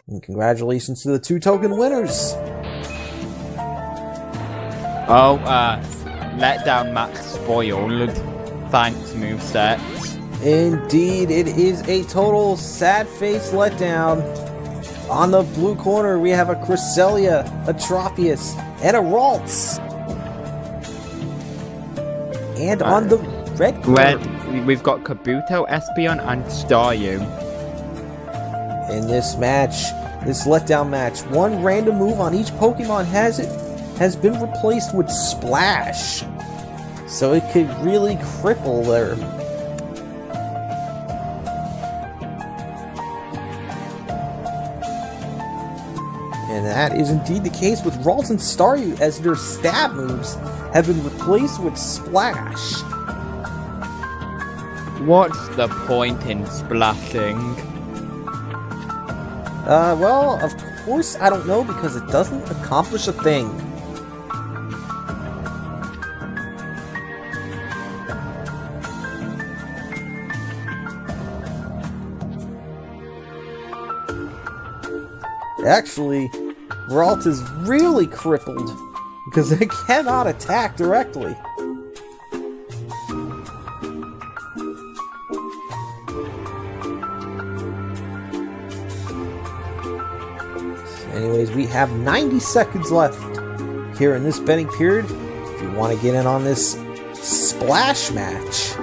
And congratulations to the 2 token winners. Oh, letdown max spoiled. Thanks, moveset. Indeed, it is a total sad face letdown. On the blue corner, we have a Cresselia, a Tropius, and a Ralts. And on the red corner, we've got Kabuto, Espeon, and Staryu. In this match, this letdown match, one random move on each Pokemon has been replaced with Splash. So it could really cripple their... And that is indeed the case with Ralts and Staryu, as their stab moves have been replaced with Splash. What's the point in splashing? Well, of course I don't know, because it doesn't accomplish a thing. Actually, Ralts is really crippled, because it cannot attack directly. Anyways, we have 90 seconds left here in this betting period. If you want to get in on this splash match.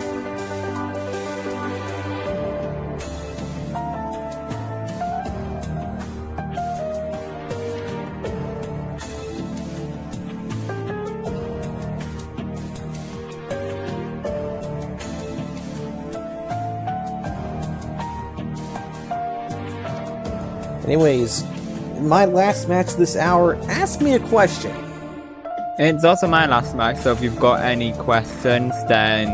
Anyways, in my last match this hour, ask me a question. It's also my last match, so if you've got any questions, then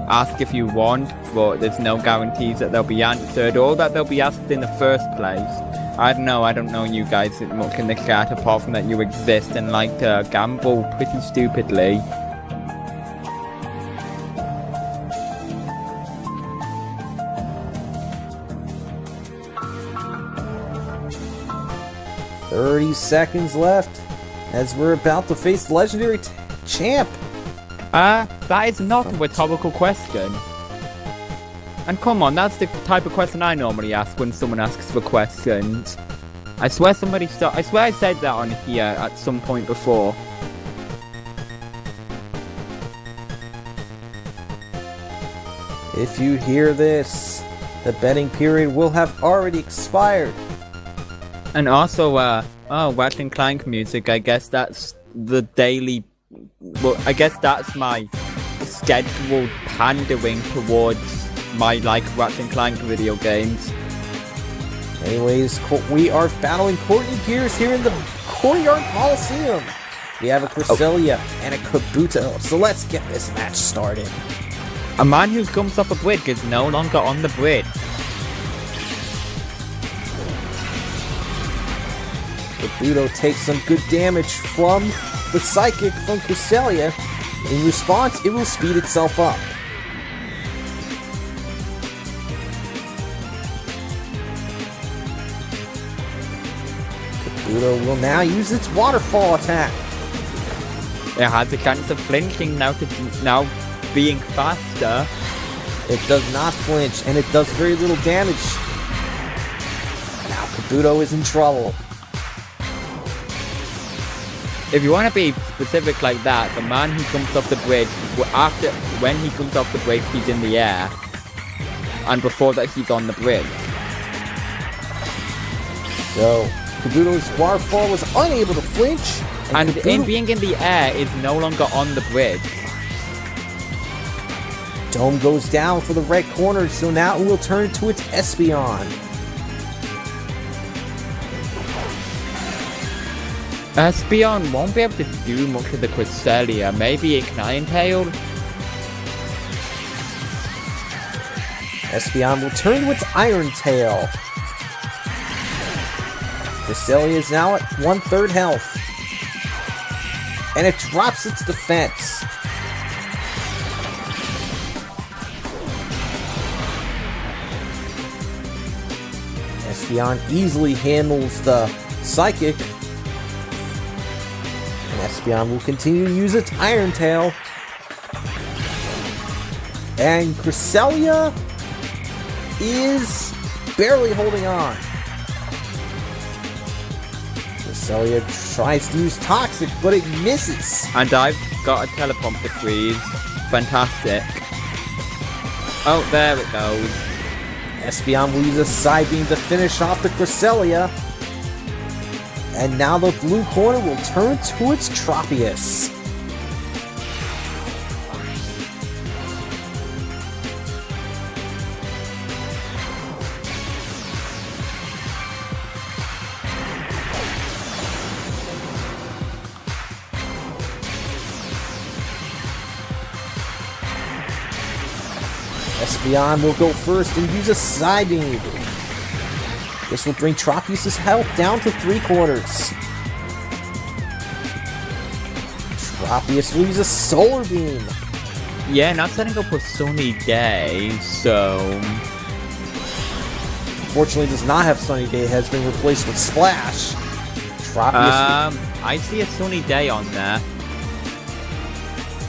ask if you want, but there's no guarantees that they'll be answered or that they'll be asked in the first place. I don't know you guys much in the chat, apart from that you exist and like to gamble pretty stupidly. "30 seconds left as we're about to face the legendary champ." That is not a rhetorical question. And come on, that's the type of question I normally ask when someone asks for questions. I swear I said that on here at some point before. If you hear this, the betting period will have already expired. And also, Ratchet and Clank music, I guess that's the daily... Well, I guess that's my scheduled pandering towards my, Ratchet and Clank video games. Anyways, we are battling Courtney Gears here in the Courtyard Coliseum. We have a Cresselia and a Kabuto, so let's get this match started. A man who comes off a bridge is no longer on the bridge. Kabuto takes some good damage from the Psychic from Cresselia. In response, it will speed itself up. Kabuto will now use its Waterfall attack. It has a chance of flinching now being faster. It does not flinch, and it does very little damage. Now Kabuto is in trouble. If you want to be specific like that, the man who comes off the bridge, when he comes off the bridge, he's in the air. And before that, he's on the bridge. So, Kabuto's Waterfall was unable to flinch. And in being in the air is no longer on the bridge. Dome goes down for the red corner, so now it will turn to its Espeon. Espeon won't be able to do much with the Cresselia. Maybe a Iron Tail? Espeon will turn to its Iron Tail. Cresselia is now at 1/3 health. And it drops its defense. Espeon easily handles the Psychic. And Espeon will continue to use its Iron Tail. And Cresselia is barely holding on. Cresselia tries to use Toxic, but it misses. And I've got a Telepomp to freeze. Fantastic. Oh, there it goes. Espeon will use a Side Beam to finish off the Cresselia. And now the blue corner will turn to its Tropius. Espeon will go first and use a Side Beam. This will bring Tropius' health down to 3/4. Tropius will use a Solar Beam. Yeah, not setting up a sunny day, so... Unfortunately, does not have Sunny Day. It has been replaced with Splash. Tropius... I see a sunny day on there.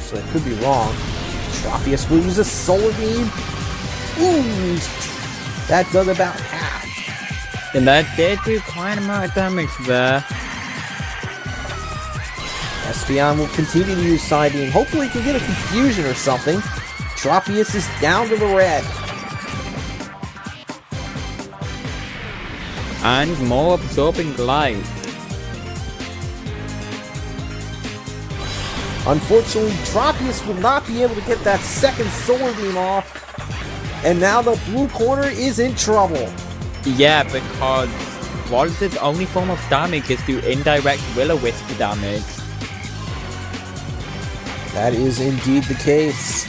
So I could be wrong. Tropius will use a Solar Beam. Ooh, that does about half. And that did do quite a amount of damage there. Espeon will continue to use Side Beam. Hopefully he can get a confusion or something. Tropius is down to the red. And more absorbing light. Unfortunately, Tropius will not be able to get that second Solar Beam off. And now the blue corner is in trouble. Yeah, because Ralts' only form of damage is to indirect Will-O-Wisp damage. That is indeed the case.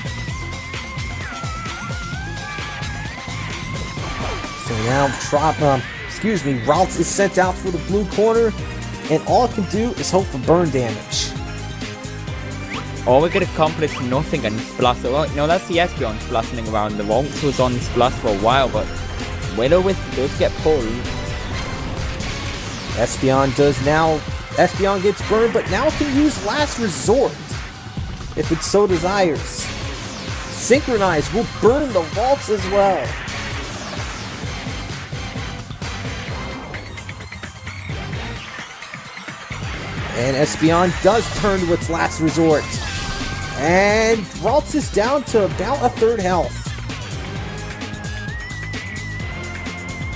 So now Ralts is sent out for the blue corner, and all it can do is hope for burn damage. Or we could accomplish nothing and Splash. Well, no, that's the Espeon splashing around. The Ralts was on Splash for a while, but Will-O-Wisp does get pulled. Espeon gets burned, but now it can use Last Resort if it so desires. Synchronize will burn the Ralts as well. And Espeon does turn to its Last Resort. And Ralts is down to about a third health.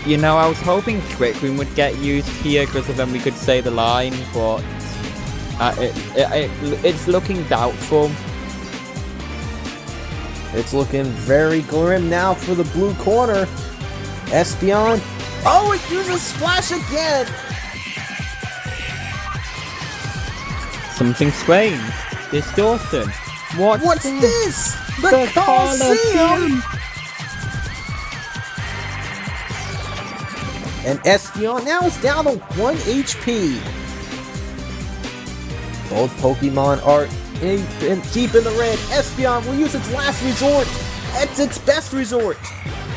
You know, I was hoping Trick Room would get used here because then we could say the line, but it's looking doubtful. It's looking very grim now for the blue corner. Espeon. Oh, it uses Splash again! Something strange. Distortion. What's this? The Coliseum! And Espeon now is down to 1 HP. Both Pokemon are deep in the red. Espeon will use its last resort. It's its best resort.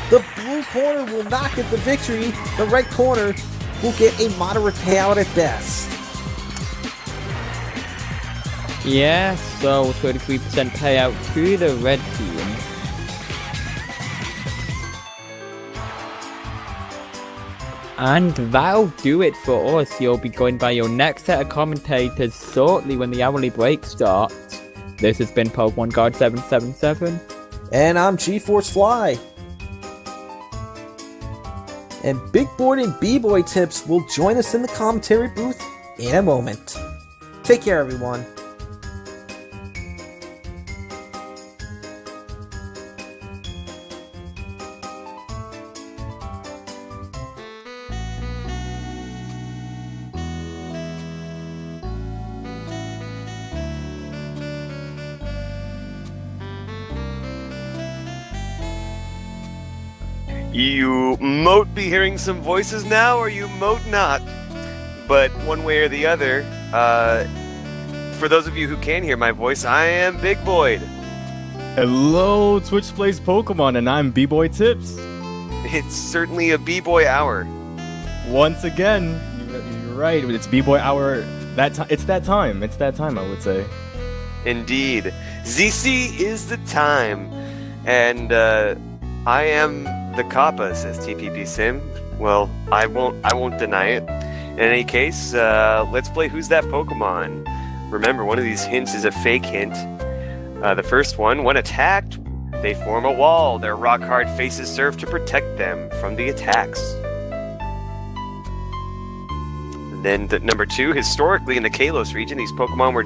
The blue corner will not get the victory. The red corner will get a moderate payout at best. Yeah, so 33% payout to the red team. And that'll do it for us. You'll be joined by your next set of commentators shortly when the hourly break starts. This has been Pokemon Guard 777. And I'm G-Force Fly. And Big Boy and B-Boy Tips will join us in the commentary booth in a moment. Take care, everyone. You mote be hearing some voices now, or you mote not. But one way or the other, for those of you who can hear my voice, I am Big Boyd. Hello, Twitch Plays Pokemon, and I'm B-Boy Tips. It's certainly a B-Boy hour. once again, you're right. It's B-Boy Hour. It's that time. It's that time, I would say. Indeed. ZC is the time. And I am the Kappa, says TPP Sim. Well, I won't deny it. In any case, let's play Who's That Pokemon? Remember, one of these hints is a fake hint. The first one, when attacked, they form a wall. Their rock-hard faces serve to protect them from the attacks. And then number 2, historically in the Kalos region, these Pokemon were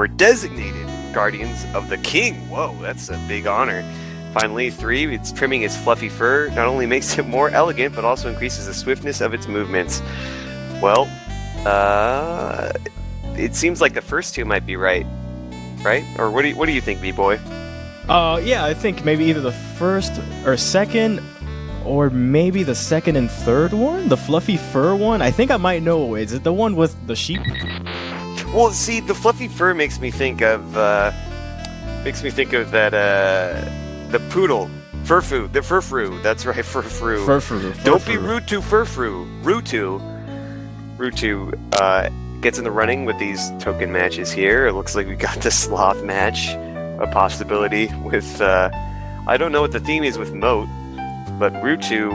designated Guardians of the King. Whoa, that's a big honor. Finally, 3, it's trimming its fluffy fur. Not only makes it more elegant, but also increases the swiftness of its movements. Well, it seems like the first 2 might be right? Or what do you think, B-Boy? Yeah, I think maybe either the first or second, or maybe the second and third one? The fluffy fur one? I think I might know. Is it the one with the sheep? Well, see, the fluffy fur makes me think of that, the poodle. Furfoo. The Furfrou. That's right, Furfrou. Furfrou. Don't be rude to Furfrou. Rutu gets in the running with these token matches here. It looks like we got the Sloth match. A possibility with, I don't know what the theme is with Moat, but Rutu,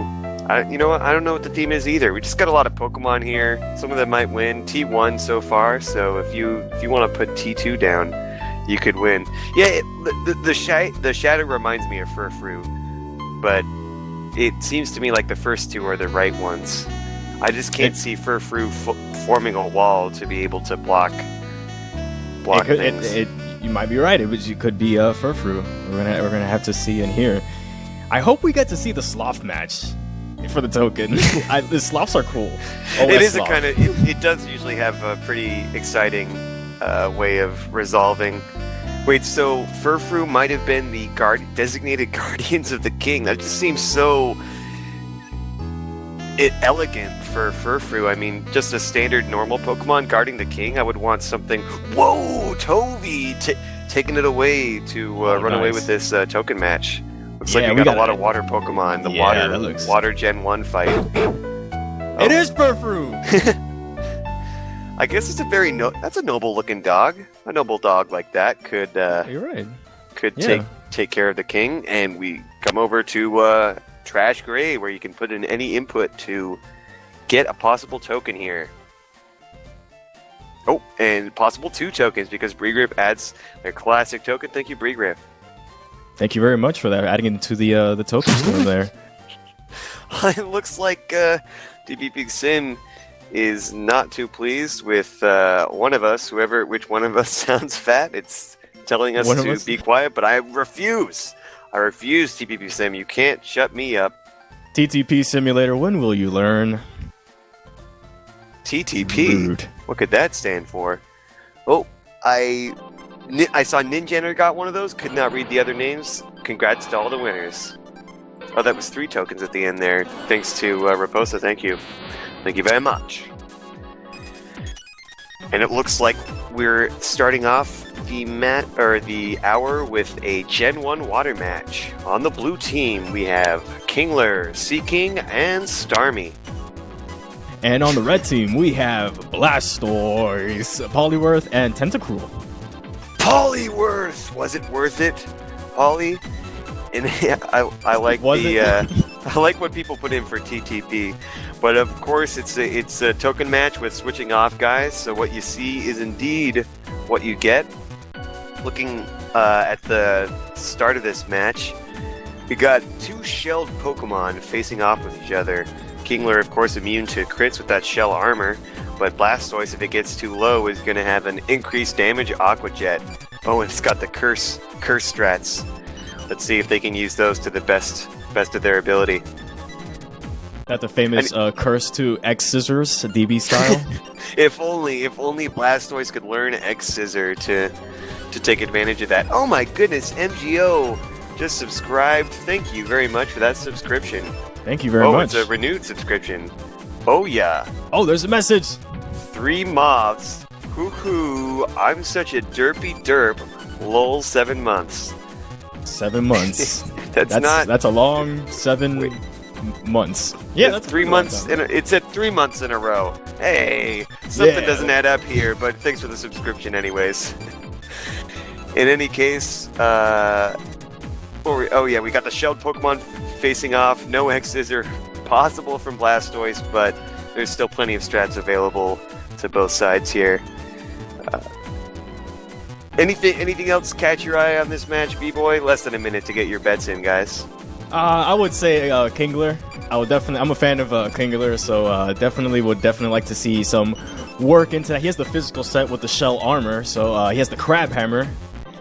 you know what, I don't know what the theme is either. We just got a lot of Pokemon here. Some of them might win. T1 so far, so if you want to put T2 down, you could win. Yeah, the shadow reminds me of Furfrou, but it seems to me like the first 2 are the right ones. I just can't see Furfrou forming a wall to be able to block things. You might be right. It could be Furfrou. We're gonna have to see and hear. I hope we get to see the Sloth match for the token. The Sloths are cool. It is Sloth. It does usually have a pretty exciting way of resolving. Wait, so Furfrou might have been the designated Guardians of the King. That just seems so elegant for Furfrou. I mean, just a standard normal Pokemon guarding the King. I would want something. Whoa, Tovi taking it away to run away with this token match. Looks like we got a lot of water Pokemon. The water Gen 1 fight. It is Furfrou. I guess it's that's a noble looking dog. A noble dog like that could you're right. Could take care of the King, and we come over to Trash Gray, where you can put in any input to get a possible token here. Oh, and possible 2 tokens, because Breegrip adds their classic token. Thank you, Breegrip. Thank you very much for that, adding it to the token store there. It looks like DBP Sim is not too pleased with one of us, which one of us sounds fat. It's telling us to be quiet, but I refuse. I refuse, TPP Sim. You can't shut me up. TTP Simulator, when will you learn? TTP? Rude. What could that stand for? Oh, I saw Ninjander got one of those. Could not read the other names. Congrats to all the winners. Oh, that was 3 tokens at the end there. Thanks to Raposa. Thank you. Thank you very much. And it looks like we're starting off the hour with a Gen 1 water match. On the blue team, we have Kingler, Seaking, and Starmie. And on the red team, we have Blastoise, Poliwrath, and Tentacruel. Poliwrath! Was it worth it, Poly? And I like I like what people put in for TTP. But of course, it's a token match with switching off guys. So what you see is indeed what you get. Looking at the start of this match, we got 2 shelled Pokemon facing off with each other. Kingler, of course, immune to crits with that shell armor, but Blastoise, if it gets too low, is going to have an increased damage Aqua Jet. Oh, and it's got the curse strats. Let's see if they can use those to the best of their ability. That the famous curse to X Scissors, DB style. If only Blastoise could learn X Scissor to take advantage of that. Oh my goodness, MGO just subscribed. Thank you very much for that subscription. Thank you very much. Oh, it's a renewed subscription. Oh yeah. Oh, there's a message. 3 moths. Hoo-hoo. I'm such a derpy derp. Lol, 7 months. 7 months. That's a long 7 months. Yeah, that's 3 months. It's at 3 months in a row. Hey, something doesn't add up here, but thanks for the subscription, anyways. In any case, oh yeah, we got the shelled Pokemon facing off. No X's are possible from Blastoise, but there's still plenty of strats available to both sides here. Anything else catch your eye on this match, B-Boy? Less than a minute to get your bets in, guys. I would say Kingler. I'm a fan of Kingler, so definitely would like to see some work into that. He has the physical set with the shell armor, so he has the crab hammer.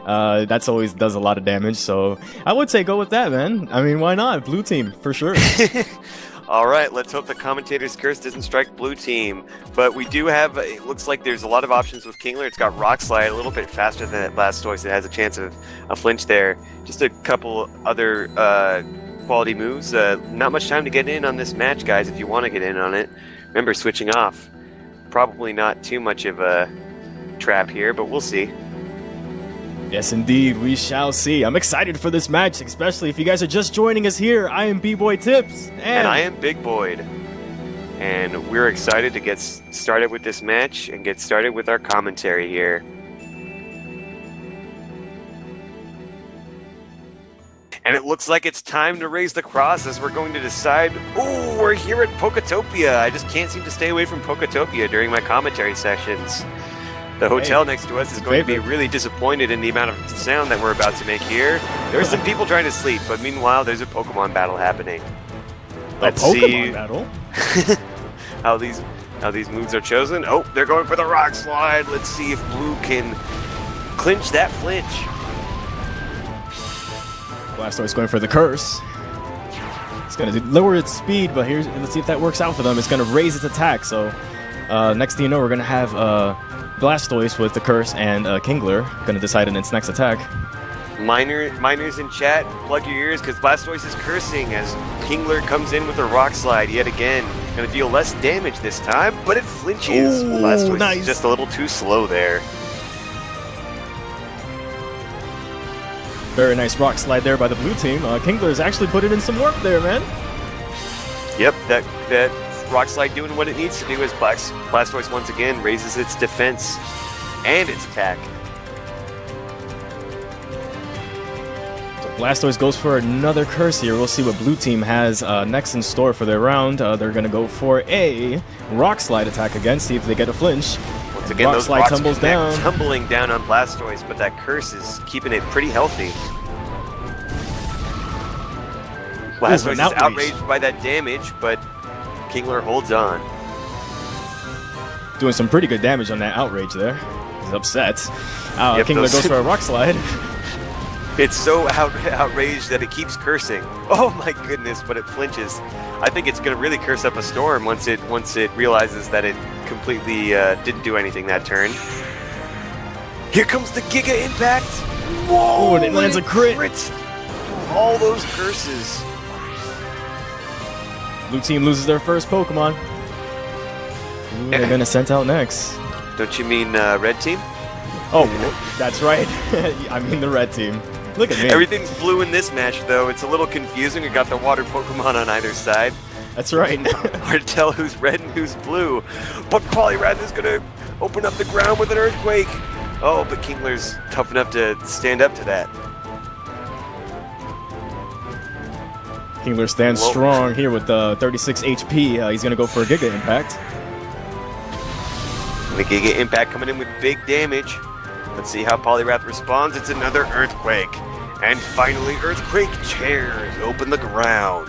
That's always does a lot of damage, so I would say go with that, man. I mean, why not? Blue team, for sure. All right, let's hope the commentator's curse doesn't strike blue team. But we do have, it looks like there's a lot of options with Kingler. It's got Rock Slide, a little bit faster than Blastoise. It has a chance of a flinch there. Just a couple other quality moves. Not much time to get in on this match, guys, if you want to get in on it. Remember, switching off. Probably not too much of a trap here, but we'll see. Yes, indeed, we shall see. I'm excited for this match, especially if you guys are just joining us here. I am B-Boy Tips. And I am Big Boyd. And we're excited to get started with this match and get started with our commentary here. And it looks like it's time to raise the cross as we're going to decide. Ooh, we're here at Poketopia. I just can't seem to stay away from Poketopia during my commentary sessions. The hotel next to us is going to be really disappointed in the amount of sound that we're about to make here. There are some people trying to sleep, but meanwhile, there's a Pokemon battle happening. Let's see battle? how these moves are chosen. Oh, they're going for the Rock Slide. Let's see if Blue can clinch that flinch. Blastoise going for the curse. It's going to lower its speed, but let's see if that works out for them. It's going to raise its attack, so next thing you know, we're going to have Blastoise with the curse and Kingler going to decide on its next attack. Miners in chat, plug your ears because Blastoise is cursing as Kingler comes in with a Rock Slide yet again. Going to deal less damage this time, but it flinches. Ooh, Blastoise nice. is just a little too slow there. Very nice Rock Slide there by the blue team. Kingler's actually put it in some work there, man. Yep, that Rock Slide doing what it needs to do as Blastoise once again raises its defense and its attack. So Blastoise goes for another curse here. We'll see what blue team has next in store for their round. They're going to go for a Rock Slide attack again, see if they get a flinch. Once again, those rocks tumbles down. Tumbling down on Blastoise, but that curse is keeping it pretty healthy. Blastoise is outraged by that damage, but Kingler holds on. Doing some pretty good damage on that outrage there. He's upset. Kingler goes for a Rock Slide. It's so outraged that it keeps cursing. Oh my goodness, but it flinches. I think it's going to really curse up a storm once it realizes that it completely didn't do anything that turn. Here comes the Giga Impact! Whoa! Oh, and it lands a crit! All those curses. Blue team loses their first Pokemon. Who are they going to send out next? Don't you mean red team? Oh, that's right. I mean the red team. Look at me. Everything's blue in this match, though. It's a little confusing. We got the water Pokemon on either side. That's right. Hard to tell who's red and who's blue. But Poliwrath is going to open up the ground with an Earthquake. Oh, but Kingler's tough enough to stand up to that. Kingler stands strong here with 36 HP. He's going to go for a Giga Impact. The Giga Impact coming in with big damage. Let's see how Poliwrath responds. It's another Earthquake. And finally, Earthquake tears open the ground.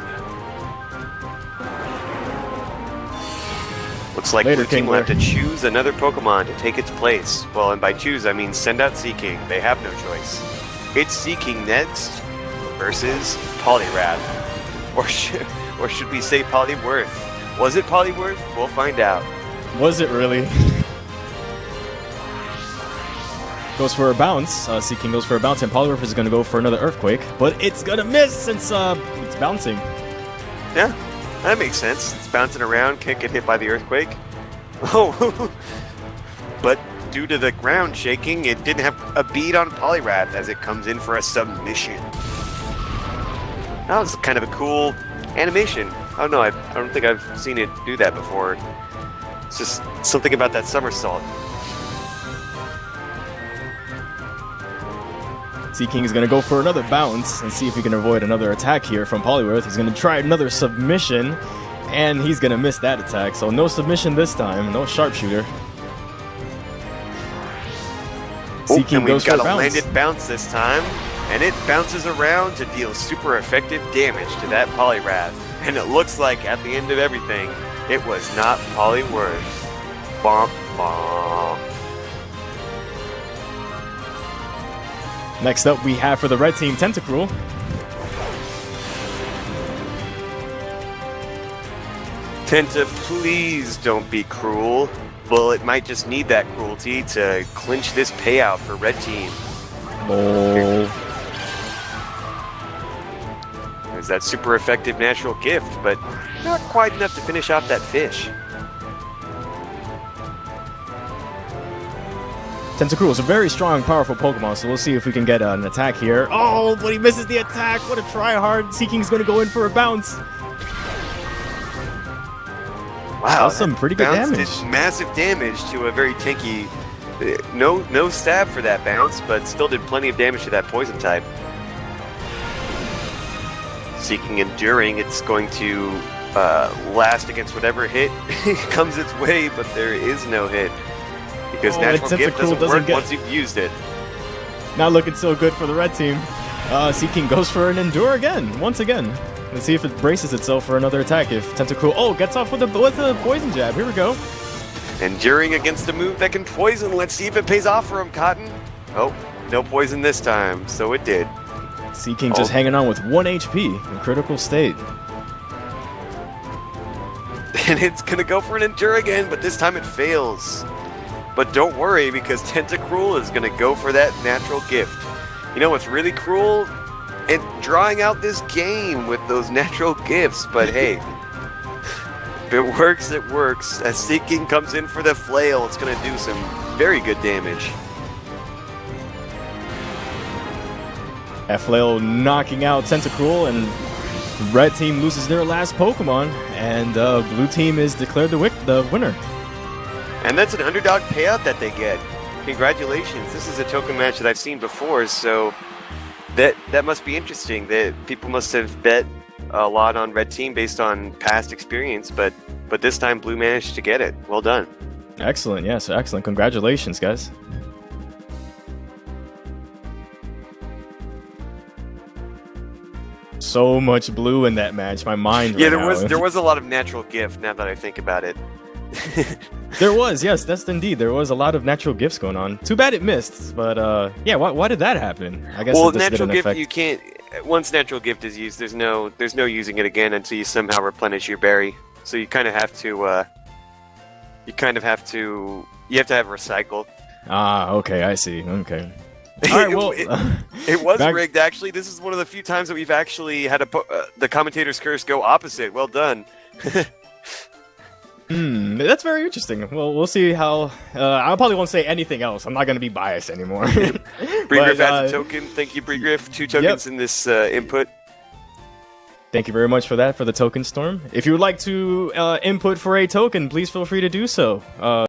Looks like Blue Team will have to choose another Pokemon to take its place. Well, and by choose, I mean send out Seaking. They have no choice. It's Seaking next versus Poliwrath. Or should we say Poliwrath? Was it Poliwrath? We'll find out. Was it really? Goes for a bounce. Seaking goes for a bounce, and Poliwrath is going to go for another Earthquake. But it's going to miss since it's bouncing. Yeah, that makes sense. It's bouncing around, can't get hit by the Earthquake. Oh, but due to the ground shaking, it didn't have a bead on Poliwrath as it comes in for a submission. That was kind of a cool animation. Oh no, I don't think I've seen it do that before. It's just something about that somersault. Seaking is going to go for another bounce and see if he can avoid another attack here from Poliwrath. He's going to try another submission, and he's going to miss that attack. So no submission this time, no sharpshooter. Seaking goes for a bounce. We've got a landed bounce this time, and it bounces around to deal super effective damage to that Poliwrath. And it looks like at the end of everything, it was not Poliwrath. Bonk, bonk. Next up, we have for the red team, Tentacruel. Tenta, please don't be cruel. Well, it might just need that cruelty to clinch this payout for red team. Oh. There's that super effective natural gift, but not quite enough to finish off that fish. Tentacruel is a very strong, powerful Pokemon, so we'll see if we can get an attack here. Oh, but he misses the attack. What a try-hard. Seaking's going to go in for a bounce. Wow, that's some pretty good damage. Did massive damage to a very tanky... No stab for that bounce, but still did plenty of damage to that poison type. Seaking Enduring, it's going to last against whatever hit comes its way, but there is no hit. Because Natural Gift doesn't work once you've used it. Not looking so good for the red team. Seaking goes for an Endure again, once again. Let's see if it braces itself for another attack. If Tentacruel, gets off with a poison jab. Here we go. Enduring against a move that can poison. Let's see if it pays off for him, Cotton. Oh, no poison this time, so it did. Seaking just hanging on with 1 HP in critical state. And it's going to go for an Endure again, but this time it fails. But don't worry, because Tentacruel is going to go for that natural gift. You know what's really cruel? And drawing out this game with those natural gifts. But hey, if it works, it works. As Seaking comes in for the flail, it's going to do some very good damage. That flail knocking out Tentacruel, and red team loses their last Pokemon, and blue team is declared the winner. And that's an underdog payout that they get. Congratulations. This is a token match that I've seen before, so that must be interesting. That people must have bet a lot on red team based on past experience, but this time blue managed to get it. Well done. Excellent. Yes, excellent. Congratulations, guys. So much blue in that match. My mind. Yeah, there was a lot of natural gift. Now that I think about it. There was, yes, that's indeed. There was a lot of natural gifts going on. Too bad it missed, but yeah, why did that happen? I guess. Well, natural gift, you can't. Once natural gift is used, there's no using it again until you somehow replenish your berry. So you kind of have to. You have to have recycle. Ah, okay, I see. Okay. All right, well, it was rigged. Actually, this is one of the few times that we've actually had the commentator's curse go opposite. Well done. That's very interesting. Well, we'll see how... I probably won't say anything else. I'm not going to be biased anymore. Briegriff adds a token. Thank you, Briegriff. 2 tokens in this input. Thank you very much for that, for the token storm. If you would like to input for a token, please feel free to do so.